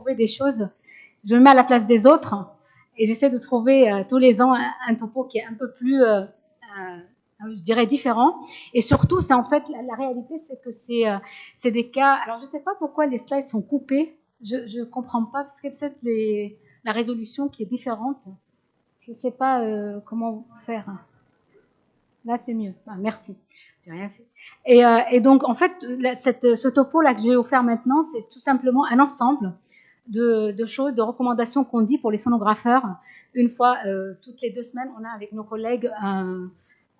trouver des choses, je me mets à la place des autres et j'essaie de trouver tous les ans un topo qui est un peu plus, je dirais, différent. Et surtout, c'est en fait, la réalité, c'est que c'est des cas. Alors, je ne sais pas pourquoi les slides sont coupés. Je ne comprends pas, parce que peut-être la résolution qui est différente. Je ne sais pas comment faire. Là, c'est mieux. Ah, merci. J'ai rien fait. Et donc, en fait, ce topo-là que je vais vous faire maintenant, c'est tout simplement un ensemble de choses, de recommandations qu'on dit pour les sonographeurs. Une fois, toutes les 2 semaines, on a avec nos collègues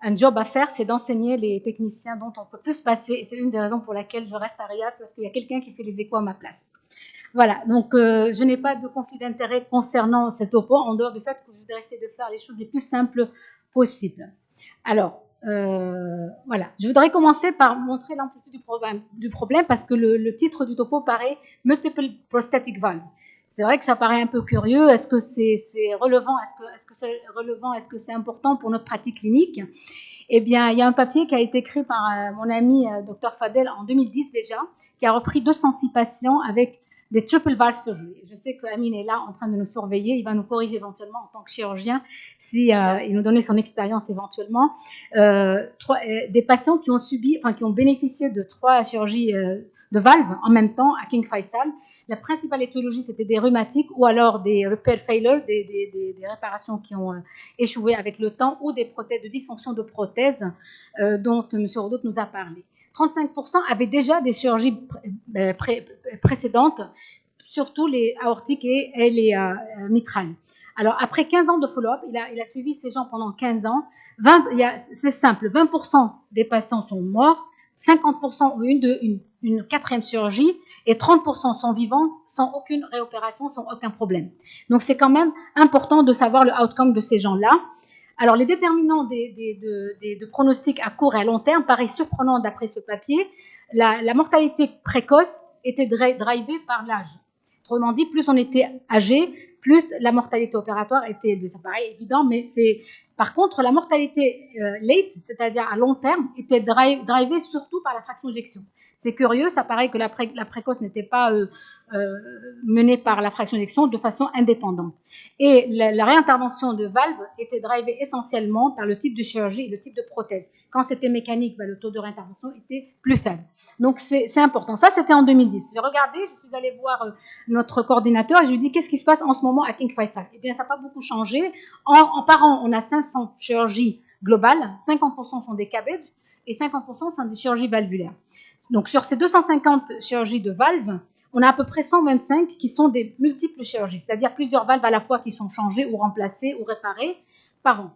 un job à faire, c'est d'enseigner les techniciens dont on peut plus se passer. Et c'est une des raisons pour laquelle je reste à Riyad, parce qu'il y a quelqu'un qui fait les échos à ma place. Voilà, donc je n'ai pas de conflit d'intérêt concernant ce topo, en dehors du fait que je voudrais essayer de faire les choses les plus simples possibles. Alors, voilà, je voudrais commencer par montrer l'amplitude du problème parce que le titre du topo paraît « Multiple Prosthetic Valve ». C'est vrai que ça paraît un peu curieux. Est-ce que c'est relevant? Est-ce que c'est relevant? Est-ce que c'est important pour notre pratique clinique? Eh bien, il y a un papier qui a été écrit par mon ami Dr Fadel en 2010 déjà, qui a repris 206 patients avec des triple valve surgery. Je sais qu'Amine est là en train de nous surveiller. Il va nous corriger éventuellement en tant que chirurgien si il nous donnait son expérience éventuellement. Des patients qui ont qui ont bénéficié de 3 chirurgies de valves en même temps à King Faisal. La principale étiologie, c'était des rhumatiques ou alors des repair failures, des réparations qui ont échoué avec le temps ou des prothèses, de dysfonction de prothèses dont M. Rodout nous a parlé. 35% avaient déjà des chirurgies précédentes, surtout les aortiques et les mitrales. Alors, après 15 ans de follow-up, il a suivi ces gens pendant 15 ans. C'est simple, 20% des patients sont morts, 50% ont eu une 4e chirurgie et 30% sont vivants sans aucune réopération, sans aucun problème. Donc, c'est quand même important de savoir le outcome de ces gens-là. Alors, les déterminants de pronostics à court et à long terme paraissent surprenants d'après ce papier. La mortalité précoce était drivée par l'âge. Autrement dit, plus on était âgé, plus la mortalité opératoire était élevée. Ça paraît évident, mais par contre, la mortalité late, c'est-à-dire à long terme, était drivée surtout par la fraction d'éjection. C'est curieux, ça paraît que la précoce n'était pas menée par la fraction d'éjection de façon indépendante. Et la réintervention de valve était drivée essentiellement par le type de chirurgie et le type de prothèse. Quand c'était mécanique, le taux de réintervention était plus faible. Donc, c'est important. Ça, c'était en 2010. J'ai regardé, je suis allée voir notre coordinateur et je lui ai dit, qu'est-ce qui se passe en ce moment à King Faisal? Eh bien, ça n'a pas beaucoup changé. Par an, on a 500 chirurgies globales, 50% sont des CABG et 50% sont des chirurgies valvulaires. Donc, sur ces 250 chirurgies de valves, on a à peu près 125 qui sont des multiples chirurgies, c'est-à-dire plusieurs valves à la fois qui sont changées ou remplacées ou réparées par an.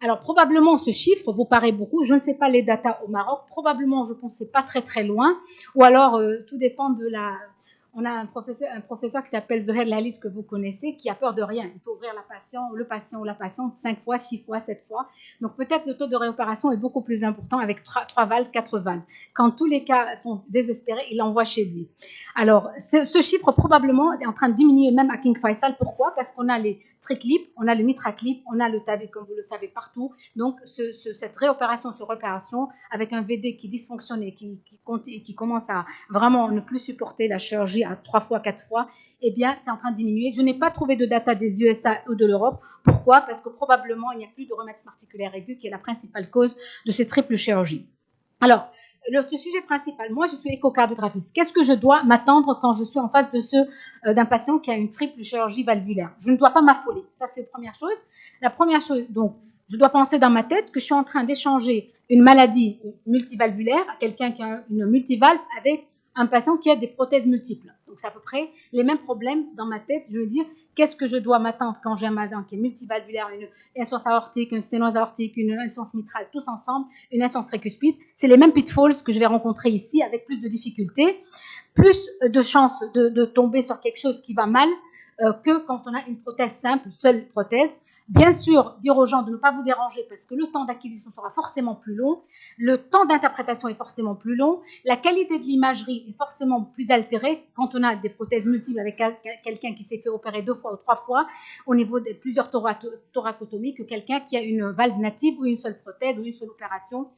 Alors, probablement, ce chiffre vous paraît beaucoup. Je ne sais pas les datas au Maroc. Probablement, je pense que ce n'est pas très, très loin. Ou alors, tout dépend de la... On a un professeur qui s'appelle Zoher Lalis, que vous connaissez, qui a peur de rien. Il peut ouvrir le patient ou la patiente 5 fois, 6 fois, 7 fois. Donc, peut-être le taux de réopération est beaucoup plus important avec 3 valves, 4 valves. Quand tous les cas sont désespérés, il l'envoie chez lui. Alors, ce chiffre, probablement, est en train de diminuer même à King Faisal. Pourquoi? Parce qu'on a les triclips, on a le mitraclip, on a le TAVI, comme vous le savez, partout. Donc, cette réopération sur réopération, avec un VD qui dysfonctionne et qui commence à vraiment ne plus supporter la chirurgie à 3 fois, 4 fois, eh bien, c'est en train de diminuer. Je n'ai pas trouvé de data des USA ou de l'Europe. Pourquoi? Parce que probablement, il n'y a plus de rhumatisme articulaire aigu, qui est la principale cause de ces triples chirurgies. Alors, le sujet principal, moi je suis échocardiographiste. Qu'est-ce que je dois m'attendre quand je suis en face d'un patient qui a une triple chirurgie valvulaire? Je ne dois pas m'affoler. Ça, c'est la première chose. La première chose, donc, je dois penser dans ma tête que je suis en train d'échanger une maladie multivalvulaire à quelqu'un qui a une multivalve avec un patient qui a des prothèses multiples. Donc, c'est à peu près les mêmes problèmes dans ma tête. Je veux dire, qu'est-ce que je dois m'attendre quand j'ai un malade qui est multivalvulaire, une insuffisance aortique, une sténose aortique, une insuffisance mitrale, tous ensemble, une insuffisance tricuspide. C'est les mêmes pitfalls que je vais rencontrer ici avec plus de difficultés, plus de chances de tomber sur quelque chose qui va mal que quand on a une prothèse simple, seule prothèse. Bien sûr, dire aux gens de ne pas vous déranger parce que le temps d'acquisition sera forcément plus long, le temps d'interprétation est forcément plus long, la qualité de l'imagerie est forcément plus altérée quand on a des prothèses multiples avec quelqu'un qui s'est fait opérer 2 fois ou 3 fois au niveau de plusieurs thoracotomies que quelqu'un qui a une valve native ou une seule prothèse ou une seule opération.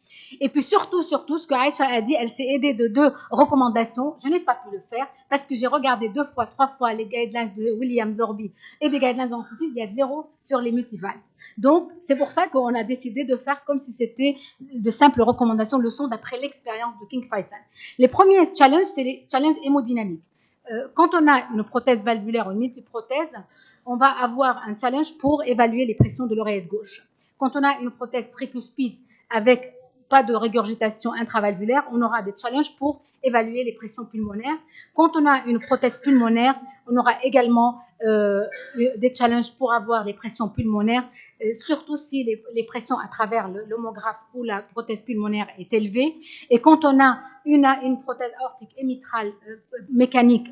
Et puis surtout, ce que Aïcha a dit, elle s'est aidée de 2 recommandations. Je n'ai pas pu le faire parce que j'ai regardé 2 fois, 3 fois les guidelines de William Zorbi et des guidelines en cité, il y a 0 sur les multivalves. Donc, c'est pour ça qu'on a décidé de faire comme si c'était de simples recommandations, leçons d'après l'expérience de King Faisal. Les premiers challenges, c'est les challenges hémodynamiques. Quand on a une prothèse valvulaire ou une multiprothèse, on va avoir un challenge pour évaluer les pressions de l'oreillette gauche. Quand on a une prothèse tricuspide avec pas de régurgitation intravalvulaire, on aura des challenges pour évaluer les pressions pulmonaires. Quand on a une prothèse pulmonaire, on aura également des challenges pour avoir les pressions pulmonaires, surtout si les pressions à travers l'homographe ou la prothèse pulmonaire est élevée. Et quand on a une prothèse aortique et mitrale mécanique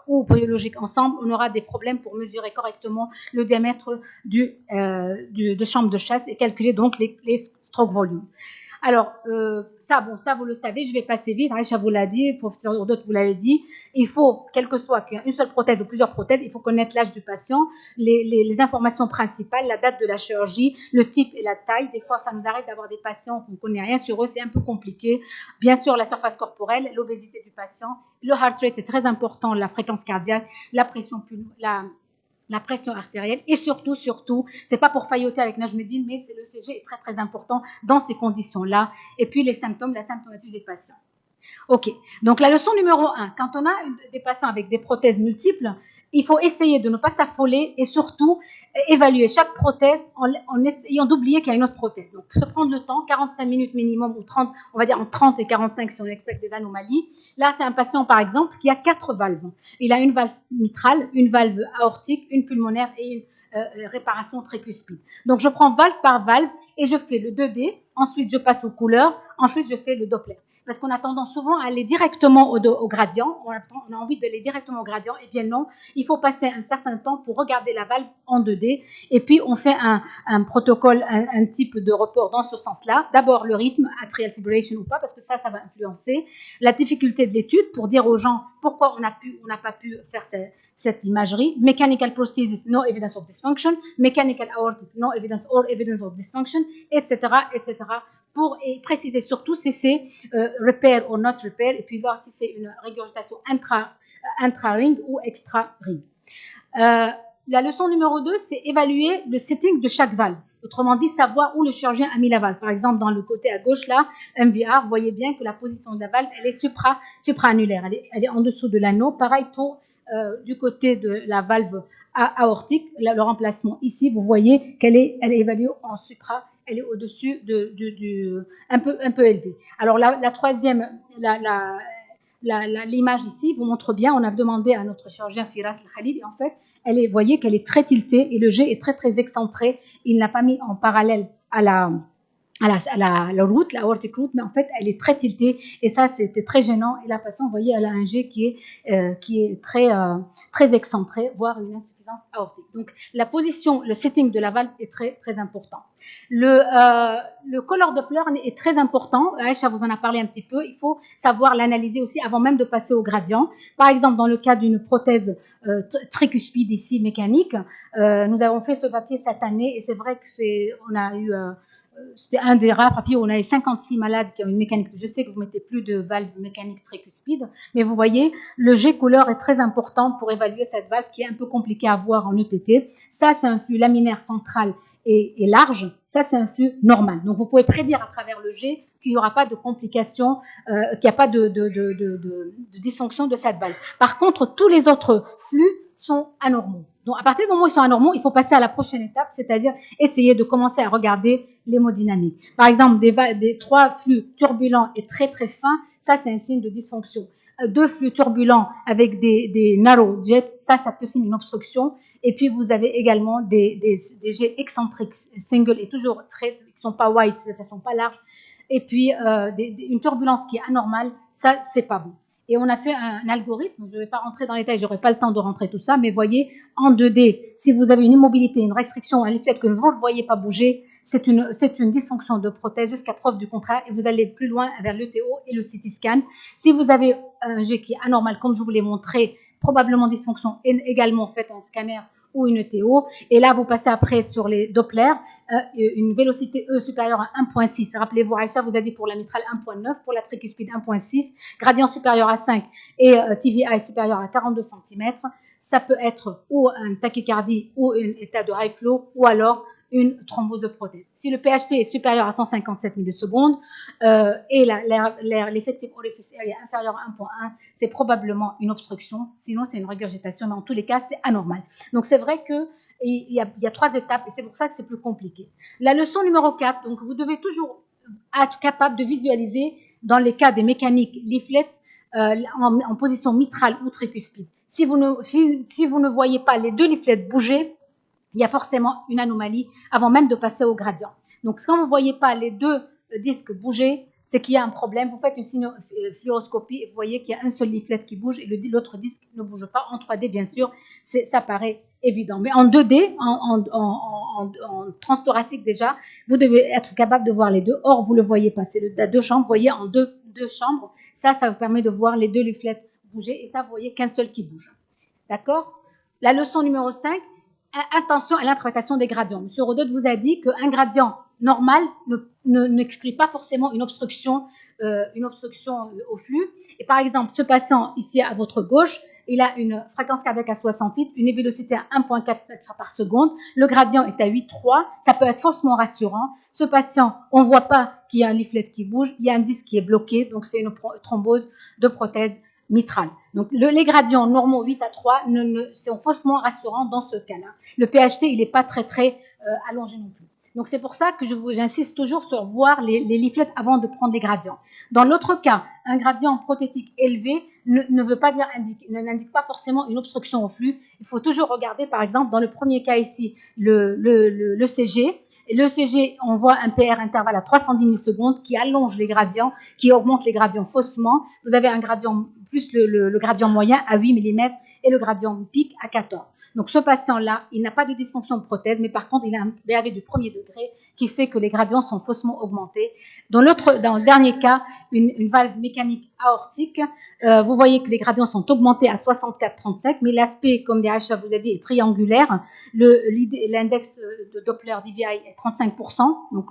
ou biologique ensemble, on aura des problèmes pour mesurer correctement le diamètre de chambre de chasse et calculer donc les stroke volumes. Alors, ça, vous le savez, je vais passer vite. Aïcha vous l'a dit, professeur d'autres vous l'avez dit. Il faut, quelle que soit une seule prothèse ou plusieurs prothèses, il faut connaître l'âge du patient, les informations principales, la date de la chirurgie, le type et la taille. Des fois, ça nous arrive d'avoir des patients qu'on ne connaît rien sur eux, c'est un peu compliqué. Bien sûr, la surface corporelle, l'obésité du patient, le heart rate, c'est très important, la fréquence cardiaque, la pression la pression artérielle et surtout, c'est pas pour failloter avec Najmeddine, mais c'est le CG est très très important dans ces conditions-là. Et puis les symptômes, la symptomatologie des patients. Ok, donc la leçon numéro 1, quand on a des patients avec des prothèses multiples, il faut essayer de ne pas s'affoler et surtout évaluer chaque prothèse en essayant d'oublier qu'il y a une autre prothèse. Donc, se prendre le temps, 45 minutes minimum ou 30, on va dire en 30 et 45 si on expecte des anomalies. Là, c'est un patient, par exemple, qui a 4 valves. Il a une valve mitrale, une valve aortique, une pulmonaire et une réparation tricuspide. Donc, je prends valve par valve et je fais le 2D. Ensuite, je passe aux couleurs. Ensuite, je fais le Doppler. Parce qu'on a tendance souvent à aller directement au gradient, on a envie d'aller directement au gradient, et bien non, il faut passer un certain temps pour regarder la valve en 2D, et puis on fait un protocole, un type de report dans ce sens-là. D'abord le rythme, atrial fibrillation ou pas, parce que ça va influencer la difficulté de l'étude pour dire aux gens pourquoi on n'a pas pu faire cette imagerie. Mechanical prosthesis, no evidence of dysfunction. Mechanical aortic, no evidence or evidence of dysfunction, etc., etc., pour préciser surtout si c'est repair ou not repair, et puis voir si c'est une régurgitation intra-ring ou extra-ring. La leçon numéro 2, c'est évaluer le setting de chaque valve. Autrement dit, savoir où le chirurgien a mis la valve. Par exemple, dans le côté à gauche, là, MVR, vous voyez bien que la position de la valve, elle est supra-annulaire. Elle est en dessous de l'anneau. Pareil pour du côté de la valve aortique, le remplacement ici, vous voyez qu'elle est évaluée en supra, elle est au-dessus un peu élevée. Alors la troisième, l'image ici vous montre bien, on a demandé à notre chirurgien Firas Al-Khalid, et en fait, vous voyez qu'elle est très tiltée et le jet est très très excentré. Il n'a pas mis en parallèle à la route, la aortic route, mais en fait, elle est très tiltée et ça, c'était très gênant. Et la patiente, vous voyez, elle a un jet qui est très excentré, voire une insuffisance aortique. Donc, la position, le setting de la valve est très, très important. Le color Doppler est très important. Aïcha vous en a parlé un petit peu. Il faut savoir l'analyser aussi avant même de passer au gradient. Par exemple, dans le cas d'une prothèse tricuspide ici mécanique, nous avons fait ce papier cette année et c'est vrai que on a eu c'était un des rares papiers où on avait 56 malades qui ont une mécanique. Je sais que vous mettez plus de valve mécanique tricuspide, mais vous voyez, le jet couleur est très important pour évaluer cette valve qui est un peu compliquée à voir en ETT. Ça, c'est un flux laminaire central et large. Ça, c'est un flux normal. Donc, vous pouvez prédire à travers le jet qu'il n'y aura pas de complications, qu'il n'y a pas de dysfonction de cette valve. Par contre, tous les autres flux sont anormaux. Donc, à partir du moment où ils sont anormaux, il faut passer à la prochaine étape, c'est-à-dire essayer de commencer à regarder l'hémodynamique. Par exemple, des 3 flux turbulents et très très fins, ça c'est un signe de dysfonction. 2 flux turbulents avec des narrow jets, ça peut signer une obstruction. Et puis vous avez également des jets excentriques, single et toujours qui ne sont pas wide, c'est-à-dire qui ne sont pas larges. Et puis une turbulence qui est anormale, ça c'est pas bon. et on a fait un algorithme, je ne vais pas rentrer dans les détails, je n'aurai pas le temps de rentrer tout ça, mais voyez, en 2D, si vous avez une immobilité, une restriction, un leaflet que vous ne le voyez pas bouger, c'est une dysfonction de prothèse jusqu'à preuve du contraire, et vous allez plus loin vers l'ETO et le CT scan. Si vous avez un G qui est anormal, comme je vous l'ai montré, probablement dysfonction, et également faites un scanner ou une ETO, et là vous passez après sur les Doppler, une vélocité E supérieure à 1.6. Rappelez-vous, Aïcha vous a dit pour la mitrale 1.9, pour la tricuspide 1.6, gradient supérieur à 5 et TVI supérieur à 42 cm. Ça peut être ou un tachycardie ou un état de high flow ou alors une thrombose de prothèse. Si le PHT est supérieur à 157 millisecondes et l'effective orifice area est inférieur à 1.1, c'est probablement une obstruction, sinon c'est une régurgitation, mais en tous les cas, c'est anormal. Donc c'est vrai que il y a 3 étapes et c'est pour ça que c'est plus compliqué. La leçon numéro 4, donc vous devez toujours être capable de visualiser dans les cas des mécaniques leaflets en position mitrale ou tricuspide. Si vous ne voyez pas les 2 leaflets bouger, il y a forcément une anomalie avant même de passer au gradient. Donc, quand vous ne voyez pas les 2 disques bouger, c'est qu'il y a un problème. Vous faites une fluoroscopie et vous voyez qu'il y a un seul leaflet qui bouge et l'autre disque ne bouge pas. En 3D, bien sûr, ça paraît évident. Mais en 2D, en transthoracique déjà, vous devez être capable de voir les 2. Or, vous ne le voyez pas. C'est la 2 chambres. Vous voyez en 2 chambres. Ça vous permet de voir les 2 leaflets bouger. Et ça, vous voyez qu'un seul qui bouge. D'accord? La leçon numéro 5. Attention à l'interprétation des gradients. M. Rodot vous a dit qu'un gradient normal n'exclut pas forcément une obstruction au flux. Et par exemple, ce patient ici à votre gauche, il a une fréquence cardiaque à 68, une vélocité à 1,4 mètres par seconde, le gradient est à 8,3, ça peut être faussement rassurant. Ce patient, on ne voit pas qu'il y a un leaflet qui bouge, il y a un disque qui est bloqué, donc c'est une thrombose de prothèse mitrale. Donc, les gradients normaux 8 à 3 sont faussement rassurants dans ce cas-là. Le PHT, il n'est pas très allongé non plus. Donc, c'est pour ça que j'insiste toujours sur voir les leaflets avant de prendre les gradients. Dans l'autre cas, un gradient prothétique élevé n'indique pas forcément une obstruction au flux. Il faut toujours regarder, par exemple, dans le premier cas ici, le CG. Et le CG, on voit un PR intervalle à 310 millisecondes qui allonge les gradients, qui augmente les gradients faussement. Vous avez un gradient plus le gradient moyen à 8 mm et le gradient pic à 14. Donc, ce patient-là, il n'a pas de dysfonction de prothèse, mais par contre, il a un BAV du premier degré qui fait que les gradients sont faussement augmentés. Dans le dernier cas, une valve mécanique aortique, vous voyez que les gradients sont augmentés à 64,35, mais l'aspect, comme Aïcha vous a dit, est triangulaire. L'index de Doppler DVI est 35%, donc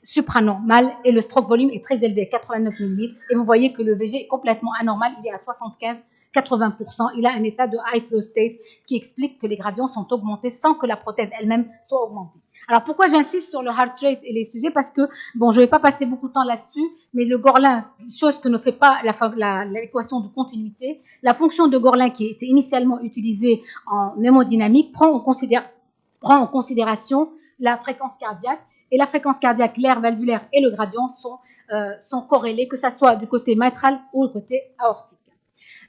supranormal, et le stroke volume est très élevé, 89 ml. Et vous voyez que le VG est complètement anormal, il est à 75-80%. Il a un état de high flow state qui explique que les gradients sont augmentés sans que la prothèse elle-même soit augmentée. Alors, pourquoi j'insiste sur le heart rate et les sujets? Parce que, bon, je ne vais pas passer beaucoup de temps là-dessus, mais le Gorlin, chose que ne fait pas l'équation de continuité, la fonction de Gorlin qui était initialement utilisée en hémodynamique prend en considération la fréquence cardiaque. Et la fréquence cardiaque, l'air valvulaire et le gradient sont corrélés, que ce soit du côté mitral ou du côté aortique.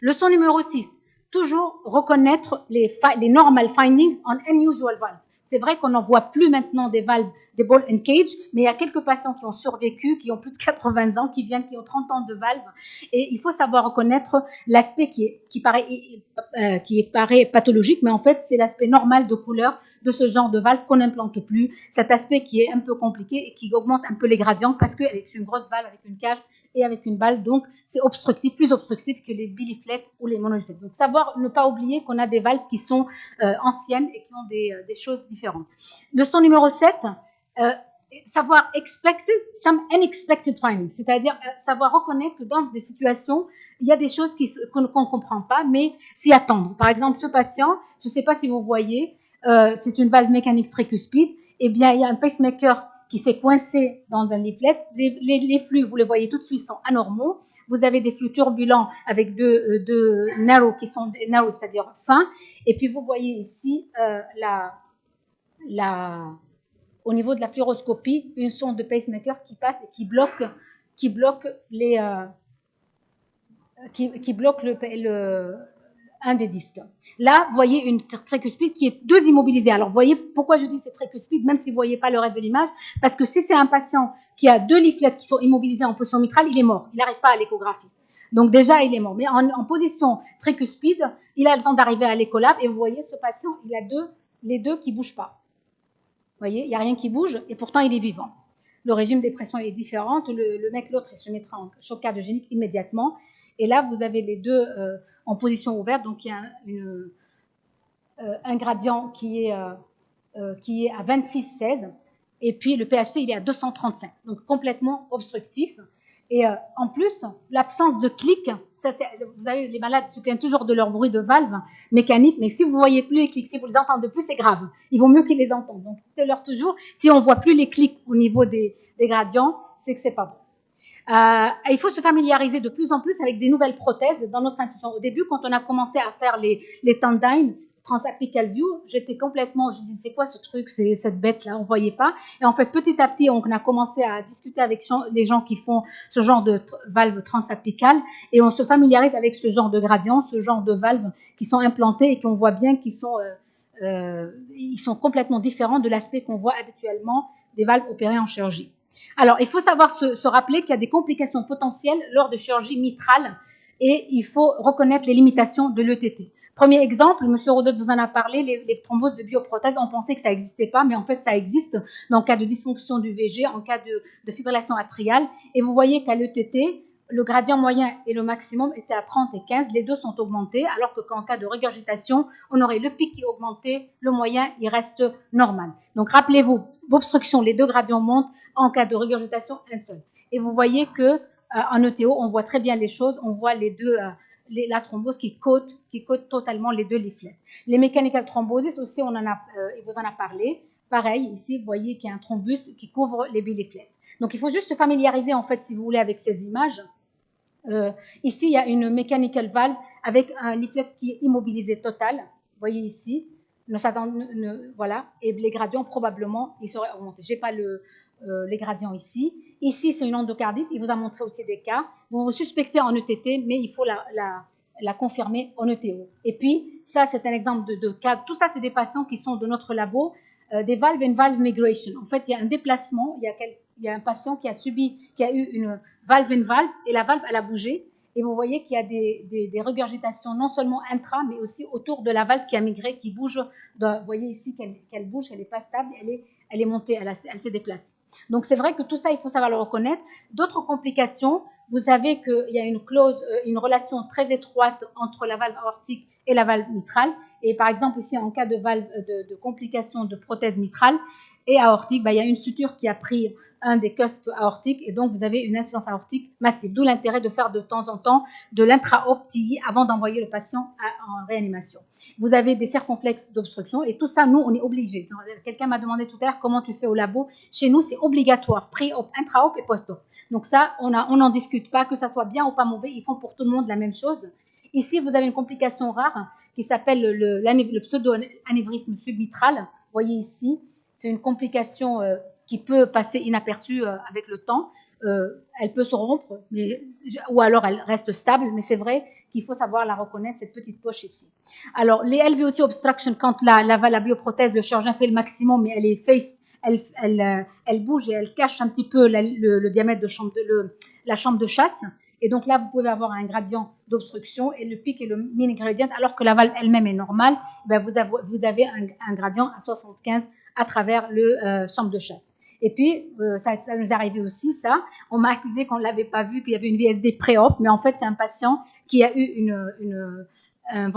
Leçon numéro 6, toujours reconnaître les normal findings on unusual valves. C'est vrai qu'on n'en voit plus maintenant des valves, des ball and cage, mais il y a quelques patients qui ont survécu, qui ont plus de 80 ans, qui ont 30 ans de valves. Et il faut savoir reconnaître l'aspect qui paraît pathologique, mais en fait, c'est l'aspect normal de couleur de ce genre de valve qu'on n'implante plus. Cet aspect qui est un peu compliqué et qui augmente un peu les gradients parce que c'est une grosse valve avec une cage et avec une balle. Donc, c'est obstructif, plus obstructif que les biliflets ou les monoliflets. Donc, ne pas oublier qu'on a des valves qui sont anciennes et qui ont des choses différentes. Leçon numéro 7, savoir expect some unexpected findings, c'est-à-dire savoir reconnaître que dans des situations, il y a des choses qu'on ne comprend pas, mais s'y attendre. Par exemple, ce patient, je ne sais pas si vous voyez, c'est une valve mécanique tricuspide, eh bien, il y a un pacemaker qui s'est coincé dans un leaflet. Les flux, vous les voyez tout de suite, sont anormaux. Vous avez des flux turbulents avec deux narrow qui sont narrow, c'est-à-dire fins. Et puis, vous voyez ici au niveau de la fluoroscopie, une sonde de pacemaker qui passe et qui bloque un des disques. Là, vous voyez une tricuspide qui est 2 immobilisée. Alors, vous voyez pourquoi je dis c'est tricuspide, même si vous ne voyez pas le reste de l'image, parce que si c'est un patient qui a 2 leaflets qui sont immobilisés en position mitrale, il est mort. Il n'arrive pas à l'échographie. Donc déjà, il est mort. Mais en position tricuspide, il a le temps d'arriver à l'écolab. Et vous voyez, ce patient, il a les deux qui ne bougent pas. Vous voyez, il n'y a rien qui bouge et pourtant, il est vivant. Le régime des pressions est différent. Le mec, l'autre, il se mettra en choc cardiogénique immédiatement. Et là, vous avez les deux en position ouverte. Donc, il y a un gradient qui est à 26,16. Et puis, le PHT, il est à 235. Donc, complètement obstructif. Et en plus, l'absence de clic, vous savez, les malades se plaignent toujours de leur bruit de valve mécanique, mais si vous ne voyez plus les clics, si vous les entendez plus, c'est grave. Il vaut mieux qu'ils les entendent. Donc, dites-leur toujours, si on ne voit plus les clics au niveau des gradients, c'est que ce n'est pas bon. Il faut se familiariser de plus en plus avec des nouvelles prothèses dans notre institution. Au début, quand on a commencé à faire les Tendyne, transapical view, j'étais complètement, je dis c'est quoi ce truc, c'est cette bête là, on voyait pas. Et en fait, petit à petit, on a commencé à discuter avec les gens qui font ce genre de valve transapicale et on se familiarise avec ce genre de gradient, ce genre de valves qui sont implantées et qu'on voit bien qu'ils sont complètement différents de l'aspect qu'on voit habituellement des valves opérées en chirurgie. Alors, il faut savoir se rappeler qu'il y a des complications potentielles lors de chirurgie mitrale et il faut reconnaître les limitations de l'ETT. Premier exemple, M. Rodot vous en a parlé, les thromboses de bioprothèse, on pensait que ça n'existait pas, mais en fait, ça existe dans le cas de dysfonction du VG, en cas de fibrillation atriale. Et vous voyez qu'à l'ETT, le gradient moyen et le maximum étaient à 30 et 15, les deux sont augmentés, alors qu'en cas de regurgitation, on aurait le pic qui est augmenté, le moyen, il reste normal. Donc, rappelez-vous, obstruction, les deux gradients montent, en cas de regurgitation, un seul. Et vous voyez que en ETO, on voit très bien les choses, on voit les deux... la thrombose qui cote totalement les deux leaflets. Les mechanical thrombosis aussi, il vous en a parlé. Pareil, ici, vous voyez qu'il y a un thrombus qui couvre les bi-leaflets. Donc, il faut juste se familiariser, en fait, si vous voulez, avec ces images. Ici, il y a une mechanical valve avec un leaflet qui est immobilisé total. Vous voyez ici. Voilà. Et les gradients, probablement, ils seraient augmentés. Je n'ai pas les gradients ici. Ici, c'est une endocardite. Il vous a montré aussi des cas. Vous suspectez en ETT, mais il faut la confirmer en ETO. Et puis, ça, c'est un exemple de cas. Tout ça, c'est des patients qui sont de notre labo, des valves and valve migration. En fait, il y a un déplacement. Il y a un patient qui a eu une valve and valve, et la valve, elle a bougé. Et vous voyez qu'il y a des regurgitations non seulement intra, mais aussi autour de la valve qui a migré, qui bouge. Vous voyez ici qu'elle bouge, elle n'est pas stable, elle est montée, elle s'est déplacée. Donc, c'est vrai que tout ça, il faut savoir le reconnaître. D'autres complications, vous savez qu'il y a une relation très étroite entre la valve aortique et la valve mitrale. Et par exemple, ici, en cas de complications de prothèse mitrale et aortique, il y a une suture qui a pris un des cuspes aortiques et donc vous avez une insuffisance aortique massive. D'où l'intérêt de faire de temps en temps de l'intraoptie avant d'envoyer le patient en réanimation. Vous avez des circonflexes d'obstruction et tout ça, nous, on est obligés. Quelqu'un m'a demandé tout à l'heure comment tu fais au labo. Chez nous, c'est obligatoire, pré-op, intra-op et post-op. Donc ça, on n'en discute pas, que ça soit bien ou pas mauvais, ils font pour tout le monde la même chose. Ici, vous avez une complication rare qui s'appelle le pseudo-anévrisme submitral. Vous voyez ici, c'est une complication qui peut passer inaperçue avec le temps. Elle peut se rompre, ou alors elle reste stable, mais c'est vrai qu'il faut savoir la reconnaître, cette petite poche ici. Alors, les LVOT obstruction, quand la bioprothèse, le chirurgien fait le maximum, mais elle est elle bouge et elle cache un petit peu le diamètre de la chambre de chasse. Et donc là, vous pouvez avoir un gradient d'obstruction et le pic est le mini gradient, alors que la valve elle-même est normale. Vous avez un gradient à 75 à travers le chambre de chasse. Et puis, ça nous est arrivé aussi, ça. On m'a accusé qu'on ne l'avait pas vu, qu'il y avait une VSD pré-op, mais en fait, c'est un patient qui a eu un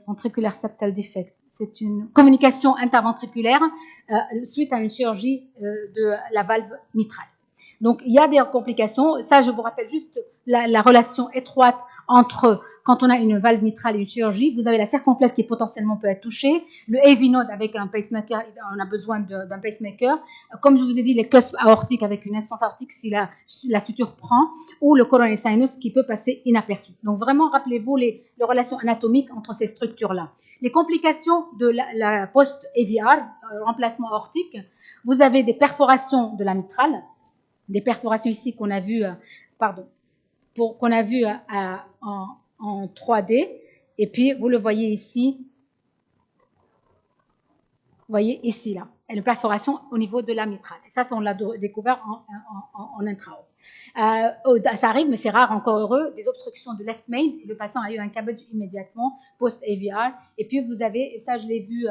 ventriculaire septal defect. C'est une communication interventriculaire suite à une chirurgie de la valve mitrale. Donc, il y a des complications. Ça, je vous rappelle juste la relation étroite entre, quand on a une valve mitrale et une chirurgie, vous avez la circonflexe qui potentiellement peut être touchée, le AV node avec un pacemaker, on a besoin d'un pacemaker. Comme je vous ai dit, les cusps aortiques avec une insuffisance aortique si la suture prend, ou le coronary sinus qui peut passer inaperçu. Donc, vraiment, rappelez-vous les relations anatomiques entre ces structures-là. Les complications de la post-AVR, remplacement aortique, vous avez des perforations de la mitrale, des perforations ici qu'on a vues, qu'on a vu en 3D. Et puis, vous le voyez ici. Vous voyez ici, là. et une perforation au niveau de la mitrale. Et ça, on l'a découvert en intra. Ça arrive, mais c'est rare, encore heureux, des obstructions de left main. Et le patient a eu un cabbage immédiatement post-AVR. Et puis vous avez, et ça je l'ai vu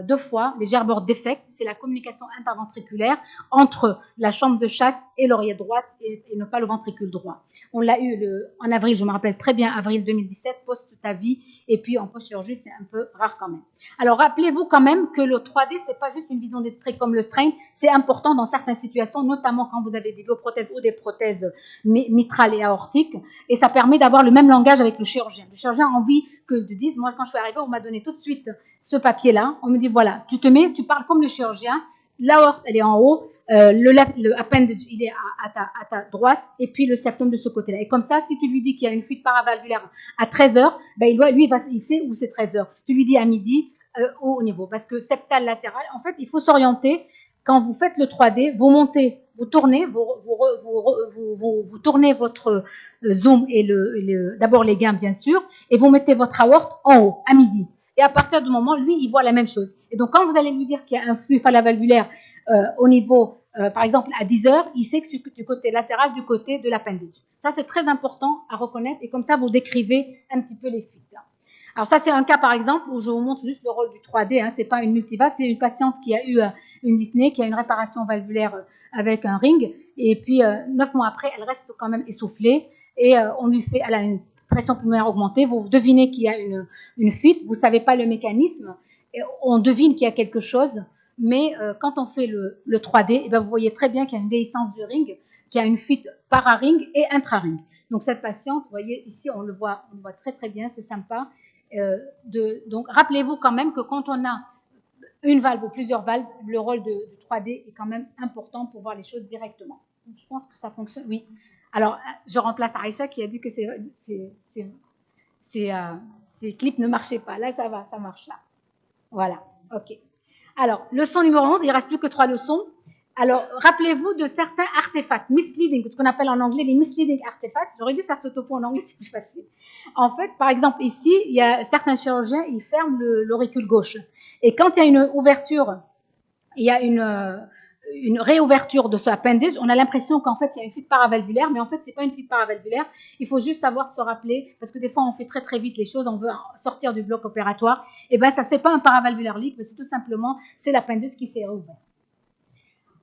2 fois, les Gerbert defects, c'est la communication interventriculaire entre la chambre de chasse et l'oreillette droite et non pas le ventricule droit. On l'a eu en avril, je me rappelle très bien, avril 2017, post-TAVI, et puis en post-chirurgie, c'est un peu rare quand même. Alors rappelez-vous quand même que le 3D, c'est pas juste une vision d'esprit comme le strain, c'est important dans certaines situations, notamment quand vous avez des bioprothèses ou des prothèses mitrales et aortiques, et ça permet d'avoir le même langage avec le chirurgien. Le chirurgien a envie que je dise, moi quand je suis arrivée, on m'a donné tout de suite ce papier-là, on me dit voilà, tu parles comme le chirurgien, l'aorte elle est en haut, le appendage il est à ta droite, et puis le septum de ce côté-là. Et comme ça, si tu lui dis qu'il y a une fuite paravalvulaire à 13h, ben il sait où c'est 13h. Tu lui dis à midi, au niveau, parce que septal latéral, en fait, il faut s'orienter. Quand vous faites le 3D, vous montez, vous tournez, vous tournez votre zoom et d'abord les gains bien sûr, et vous mettez votre aorte en haut à midi. Et à partir du moment, lui, il voit la même chose. Et donc, quand vous allez lui dire qu'il y a un flux paravalvulaire au niveau, par exemple, à 10h, il sait que c'est du côté latéral, du côté de l'appendage. Ça, c'est très important à reconnaître. Et comme ça, vous décrivez un petit peu les fuites. Alors ça, c'est un cas, par exemple, où je vous montre juste le rôle du 3D. Hein. Ce n'est pas une multivalve, c'est une patiente qui a eu une dyspnée, qui a une réparation valvulaire avec un ring. Et puis, 9 mois après, elle reste quand même essoufflée. Et elle a une pression pulmonaire augmentée. Vous devinez qu'il y a une fuite. Vous ne savez pas le mécanisme. Et on devine qu'il y a quelque chose. Mais quand on fait le 3D, eh bien, vous voyez très bien qu'il y a une déhiscence du ring, qu'il y a une fuite para-ring et intra-ring. Donc cette patiente, vous voyez ici, on le voit très très bien, c'est sympa. Donc rappelez-vous quand même que quand on a une valve ou plusieurs valves, le rôle du 3D est quand même important pour voir les choses directement. Donc, je pense que ça fonctionne, oui. Alors, je remplace Aïcha qui a dit que ces clips ne marchaient pas. Là, ça va, ça marche là. Voilà, ok. Alors, leçon numéro 11, il ne reste plus que 3 leçons. Alors, rappelez-vous de certains artefacts, misleading, ce qu'on appelle en anglais les misleading artefacts. J'aurais dû faire ce topo en anglais, c'est plus facile. En fait, par exemple, ici, il y a certains chirurgiens, ils ferment l'auricule gauche. Et quand il y a une ouverture, il y a une réouverture de ce appendage, on a l'impression qu'en fait, il y a une fuite paravalvulaire, mais en fait, ce n'est pas une fuite paravalvulaire. Il faut juste savoir se rappeler, parce que des fois, on fait très, très vite les choses, on veut sortir du bloc opératoire. Et bien, ça, ce n'est pas un paravalvulaire leak, mais c'est tout simplement, c'est l'appendage qui s'est réouvert.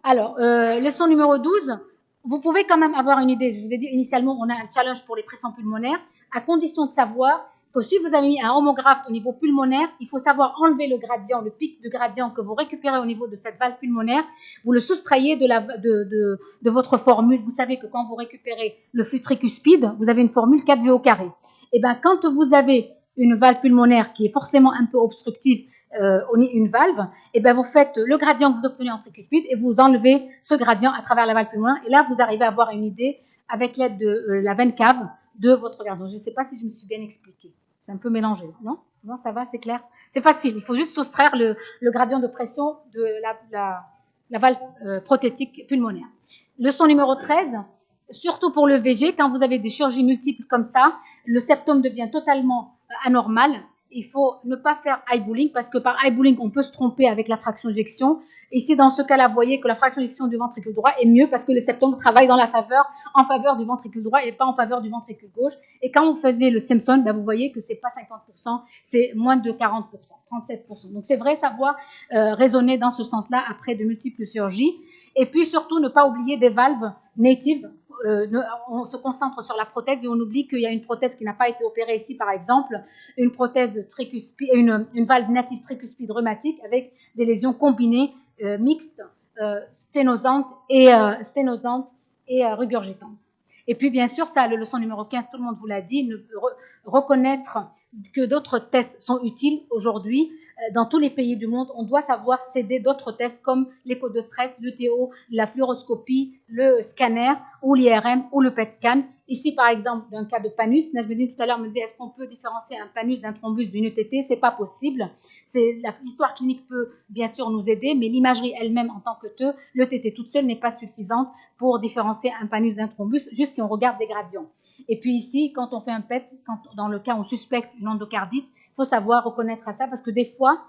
Alors, leçon numéro 12, vous pouvez quand même avoir une idée. Je vous ai dit initialement, on a un challenge pour les pressions pulmonaires, à condition de savoir que si vous avez mis un homographe au niveau pulmonaire, il faut savoir enlever le gradient, le pic de gradient que vous récupérez au niveau de cette valve pulmonaire, vous le soustrayez de votre formule. Vous savez que quand vous récupérez le flux tricuspide, vous avez une formule 4V au carré. Et bien, quand vous avez une valve pulmonaire qui est forcément un peu obstructive, une valve, et bien vous faites le gradient que vous obtenez en tricuspide et vous enlevez ce gradient à travers la valve pulmonaire. Et là, vous arrivez à avoir une idée avec l'aide de la veine cave de votre gradient. Je ne sais pas si je me suis bien expliquée. C'est un peu mélangé, non? Non, ça va, c'est clair? C'est facile. Il faut juste soustraire le gradient de pression de la valve prothétique pulmonaire. Leçon numéro 13. Surtout pour le VG, quand vous avez des chirurgies multiples comme ça, le septum devient totalement anormal. Il faut ne pas faire eyeballing parce que par eyeballing, on peut se tromper avec la fraction d'éjection. Ici, dans ce cas-là, vous voyez que la fraction d'éjection du ventricule droit est mieux parce que le septum travaille en faveur du ventricule droit et pas en faveur du ventricule gauche. Et quand vous faisiez le Simpson, ben vous voyez que c'est pas 50%, c'est moins de 40%, 37%. Donc c'est vrai savoir raisonner dans ce sens-là après de multiples chirurgies. Et puis surtout, ne pas oublier des valves natives. On se concentre sur la prothèse et on oublie qu'il y a une prothèse qui n'a pas été opérée ici, par exemple, une prothèse tricuspide, une valve native tricuspide rhumatique avec des lésions combinées mixtes, sténosantes et régurgitantes. Et puis, bien sûr, ça, la leçon numéro 15, tout le monde vous l'a dit, reconnaître que d'autres tests sont utiles aujourd'hui. Dans tous les pays du monde, on doit savoir céder d'autres tests comme l'écho de stress, l'UTO, la fluoroscopie, le scanner ou l'IRM ou le PET scan. Ici, par exemple, dans le cas de Panus, Najmedine tout à l'heure me disait est-ce qu'on peut différencier un Panus d'un thrombus d'une ETT? C'est pas possible. L'histoire clinique peut bien sûr nous aider, mais l'imagerie elle-même en tant que telle, l'ETT toute seule n'est pas suffisante pour différencier un Panus d'un thrombus, juste si on regarde des gradients. Et puis ici, quand on fait un PET, dans le cas où on suspecte une endocardite, il faut savoir reconnaître à ça parce que des fois,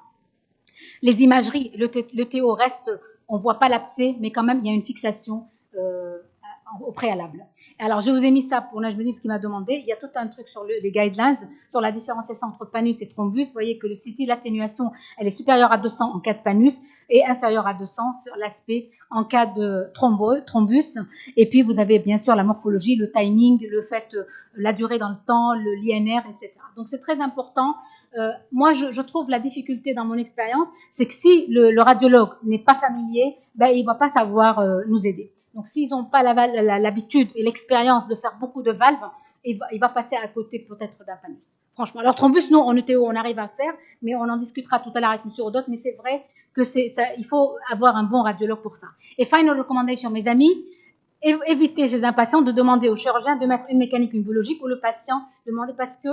Les imageries, le TO reste, on ne voit pas l'abcès, mais quand même, il y a une fixation au préalable. Alors, je vous ai mis ça pour Najmedine, ce qui m'a demandé. Il y a tout un truc sur les guidelines, sur la différenciation entre panus et thrombus. Vous voyez que le CT, l'atténuation, elle est supérieure à 200 en cas de panus et inférieure à 200 sur l'aspect en cas de thrombus. Et puis, vous avez bien sûr la morphologie, le timing, le fait, la durée dans le temps, l'INR, etc. Donc, c'est très important. Moi, je trouve la difficulté dans mon expérience, c'est que si le radiologue n'est pas familier, ben, il ne va pas savoir nous aider. Donc, s'ils n'ont pas l'habitude et l'expérience de faire beaucoup de valves, il va passer à côté peut-être d'un panus. Franchement. Alors, thrombus, nous, en ETO, on arrive à faire, mais on en discutera tout à l'heure avec M. Rodot, mais c'est vrai que il faut avoir un bon radiologue pour ça. Et final recommendation, mes amis, évitez chez un patient de demander au chirurgien de mettre une mécanique, une biologique, ou le patient demander parce que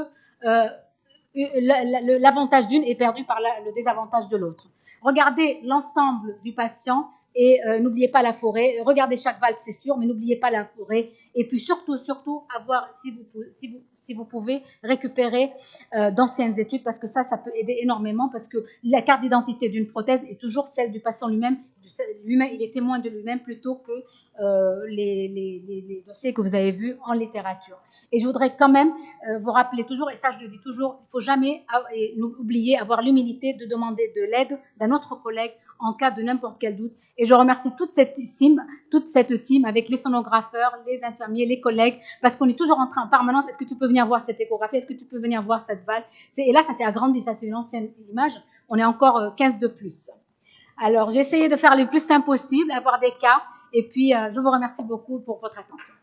l'avantage d'une est perdu par le désavantage de l'autre. Regardez l'ensemble du patient et n'oubliez pas la forêt. Regardez chaque valve, c'est sûr, mais n'oubliez pas la forêt. Et puis surtout, avoir, si vous pouvez, récupérer d'anciennes études parce que ça peut aider énormément parce que la carte d'identité d'une prothèse est toujours celle du patient lui-même. Il est témoin de lui-même plutôt que les dossiers que vous avez vus en littérature. Et je voudrais quand même vous rappeler toujours, et ça je le dis toujours, il ne faut jamais oublier, avoir l'humilité de demander de l'aide d'un autre collègue en cas de n'importe quel doute. Et je remercie toute cette team avec les sonographeurs, les infirmiers, les collègues, parce qu'on est toujours en permanence, est-ce que tu peux venir voir cette échographie, est-ce que tu peux venir voir cette valve. Et là, ça s'est agrandi, ça c'est une ancienne image, on est encore 15 de plus. Alors, j'ai essayé de faire le plus simple possible, avoir des cas, et puis je vous remercie beaucoup pour votre attention.